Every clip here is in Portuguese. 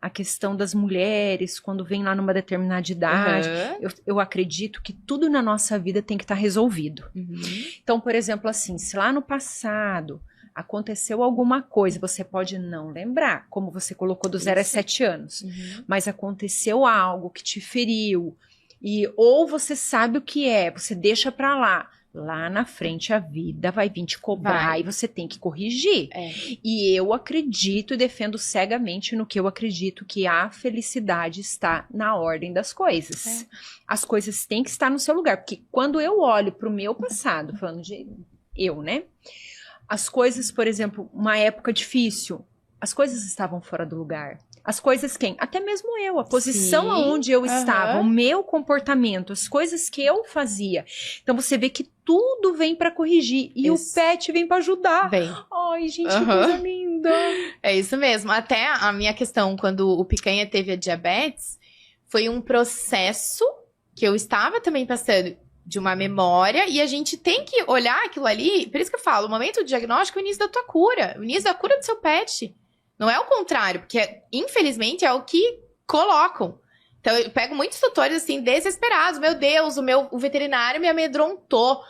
a questão das mulheres, quando vem lá numa determinada idade. Eu acredito que tudo na nossa vida tem que estar resolvido. Então, por exemplo, assim, se lá no passado aconteceu alguma coisa, você pode não lembrar, como você colocou do 0 a 7 anos, mas aconteceu algo que te feriu, ou você sabe o que é, você deixa pra lá na frente a vida vai vir te cobrar e você tem que corrigir. E eu acredito e defendo cegamente no que eu acredito, que a felicidade está na ordem das coisas. As coisas têm que estar no seu lugar, porque quando eu olho pro meu passado, falando de eu, né? As coisas, por exemplo, uma época difícil, as coisas estavam fora do lugar. As coisas até mesmo eu, a posição aonde eu estava, o meu comportamento, as coisas que eu fazia. Então você vê que tudo vem pra corrigir e o pet vem pra ajudar. Ai, gente, que coisa linda. É isso mesmo. Até a minha questão, quando o Picanha teve a diabetes, foi um processo que eu estava também passando de uma memória, e a gente tem que olhar aquilo ali, por isso que eu falo, o momento do diagnóstico é o início da tua cura, o início da cura do seu pet. Não é o contrário, porque infelizmente é o que colocam. Então eu pego muitos tutores assim, desesperados, meu Deus, o veterinário me amedrontou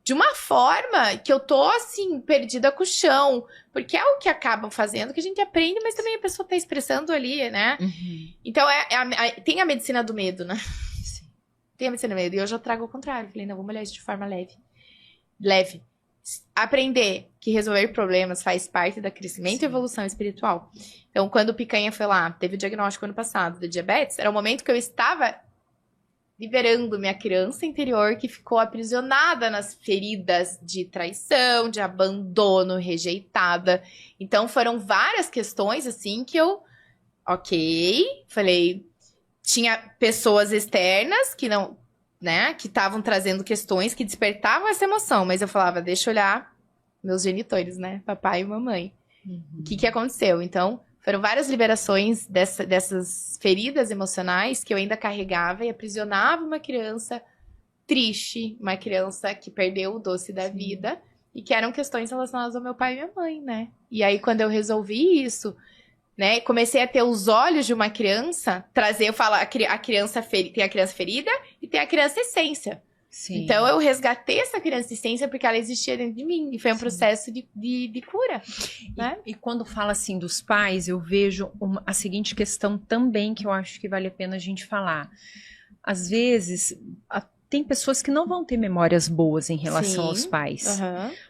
de uma forma que eu tô assim, perdida com o chão, porque é o que acabam fazendo, que a gente aprende, mas também a pessoa tá expressando ali, né? Então tem a medicina do medo, né? Tem a medicina do medo, e eu já trago o contrário, falei, não, vamos olhar isso de forma leve. Aprender que resolver problemas faz parte da crescimento e evolução espiritual. Então, quando o Picanha foi lá, teve o diagnóstico ano passado de diabetes, era o momento que eu estava liberando minha criança interior que ficou aprisionada nas feridas de traição, de abandono, rejeitada. Então, foram várias questões, assim, que eu... falei... Tinha pessoas externas que não... né, que estavam trazendo questões que despertavam essa emoção, mas eu falava, deixa eu olhar meus genitores, né, papai e mamãe. O que aconteceu? Então, foram várias liberações dessas feridas emocionais que eu ainda carregava e aprisionava uma criança triste, uma criança que perdeu o doce da vida, e que eram questões relacionadas ao meu pai e minha mãe, né? E aí, quando eu resolvi isso, né, comecei a ter os olhos de uma criança, eu falo, a criança tem a criança ferida e tem a criança essência. Então eu resgatei essa criança essência porque ela existia dentro de mim, e foi um processo de cura, né? E quando fala assim dos pais, eu vejo a seguinte questão também, que eu acho que vale a pena a gente falar. Às vezes, tem pessoas que não vão ter memórias boas em relação aos pais,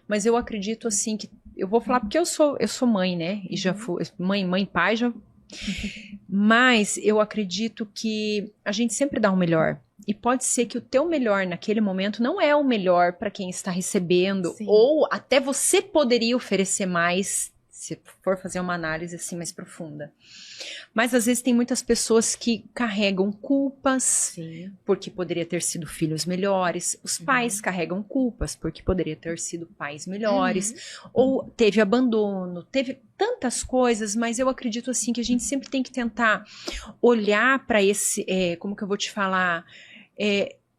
mas eu acredito assim que eu vou falar porque eu sou mãe, né? E já fui mãe, pai, já. Mas eu acredito que a gente sempre dá o melhor. E pode ser que o teu melhor naquele momento não é o melhor para quem está recebendo, ou até você poderia oferecer mais, se for fazer uma análise assim mais profunda. Mas às vezes tem muitas pessoas que carregam culpas, porque poderia ter sido filhos melhores. Os pais carregam culpas, porque poderia ter sido pais melhores. Ou teve abandono, teve tantas coisas, mas eu acredito assim que a gente sempre tem que tentar olhar para esse, como que eu vou te falar,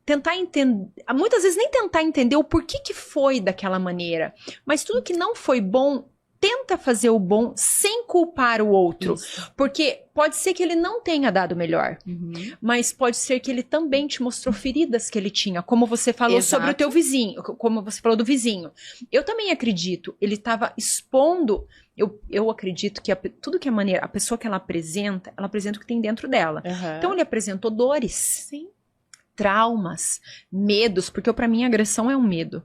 tentar entender, muitas vezes nem tentar entender o porquê que foi daquela maneira, mas tudo que não foi bom, tenta fazer o bom sem culpar o outro. Porque pode ser que ele não tenha dado o melhor, mas pode ser que ele também te mostrou feridas que ele tinha, como você falou sobre o teu vizinho, como você falou do vizinho. Eu também acredito, ele estava expondo, eu acredito que tudo que é maneira, a pessoa que ela apresenta o que tem dentro dela. Então ele apresentou dores, traumas, medos, porque para mim a agressão é um medo.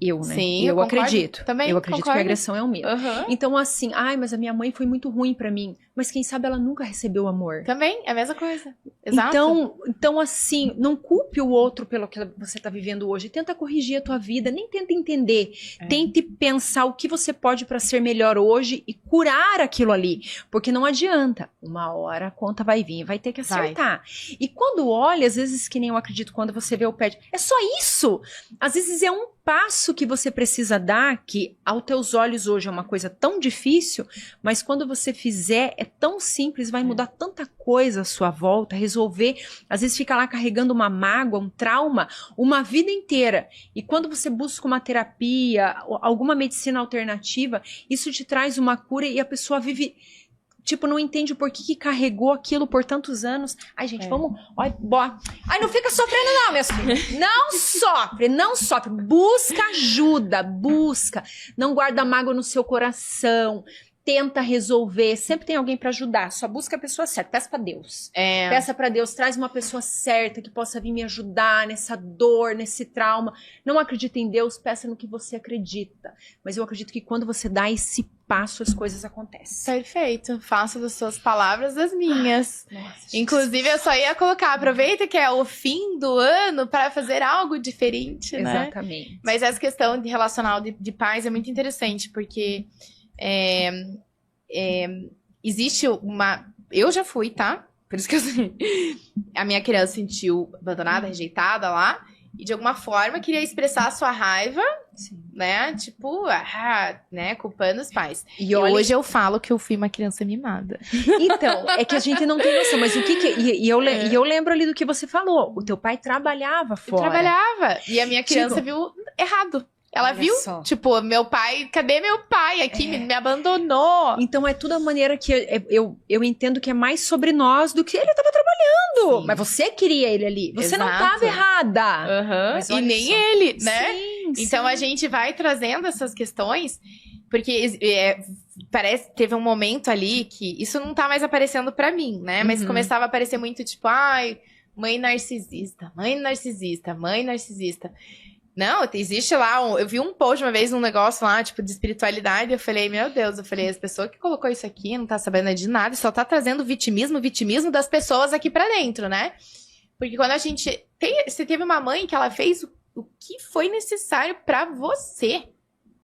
Né? Eu acredito. Também eu acredito que a agressão é um medo. Então, assim, mas a minha mãe foi muito ruim pra mim. Mas quem sabe ela nunca recebeu amor. Também, é a mesma coisa. Exato. Então, assim, não culpe o outro pelo que você tá vivendo hoje. Tenta corrigir a tua vida, nem tenta entender. Tente pensar o que você pode pra ser melhor hoje e curar aquilo ali. Porque não adianta. Uma hora a conta vai vir, vai ter que acertar. E quando olha, às vezes, que nem eu acredito, quando você vê o pet, é só isso. Às vezes é um passo que você precisa dar, que aos teus olhos hoje é uma coisa tão difícil, mas quando você fizer, é tão simples, vai mudar tanta coisa à sua volta, resolver, às vezes fica lá carregando uma mágoa, um trauma, uma vida inteira, e quando você busca uma terapia, alguma medicina alternativa, isso te traz uma cura e a pessoa vive, tipo, não entende o porquê que carregou aquilo por tantos anos. Ai, gente, vamos... Ai, não fica sofrendo não, minhas filhas. Não sofre. Busca ajuda, busca. Não guarda mágoa no seu coração. Tenta resolver, sempre tem alguém pra ajudar, só busca a pessoa certa, peça pra Deus. Peça pra Deus, traz uma pessoa certa que possa vir me ajudar nessa dor, nesse trauma. Não acredita em Deus, peça no que você acredita. Mas eu acredito que quando você dá esse passo, as coisas acontecem. Perfeito, faço das suas palavras as minhas. Nossa, inclusive, eu só ia colocar, aproveita que é o fim do ano para fazer algo diferente, né? Exatamente. Mas essa questão de relacional de pais é muito interessante, porque... existe uma... Eu já fui, tá? Por isso que eu sei. A minha criança se sentiu abandonada, rejeitada lá. E de alguma forma queria expressar a sua raiva, né? Tipo, né? Culpando os pais. E hoje eu falo que eu fui uma criança mimada. Então, é que a gente não tem noção. Mas o que E eu lembro ali do que você falou. O teu pai trabalhava fora. Eu trabalhava. E a minha criança viu errado. Ela viu, tipo, meu pai, cadê meu pai aqui? Me abandonou. Então é tudo a maneira que eu entendo que é mais sobre nós do que ele estava trabalhando. Sim. Mas você queria ele ali. Você não estava errada. E nem ele, né? Sim, então a gente vai trazendo essas questões, porque parece teve um momento ali que isso não tá mais aparecendo pra mim, né? Mas começava a aparecer muito, tipo, mãe narcisista, mãe narcisista, mãe narcisista. Não, existe lá, eu vi um post uma vez, um negócio lá, tipo, de espiritualidade, eu falei, meu Deus, as pessoas que colocou isso aqui não tá sabendo de nada, só tá trazendo vitimismo das pessoas aqui pra dentro, né? Porque quando a gente você teve uma mãe que ela fez o que foi necessário pra você.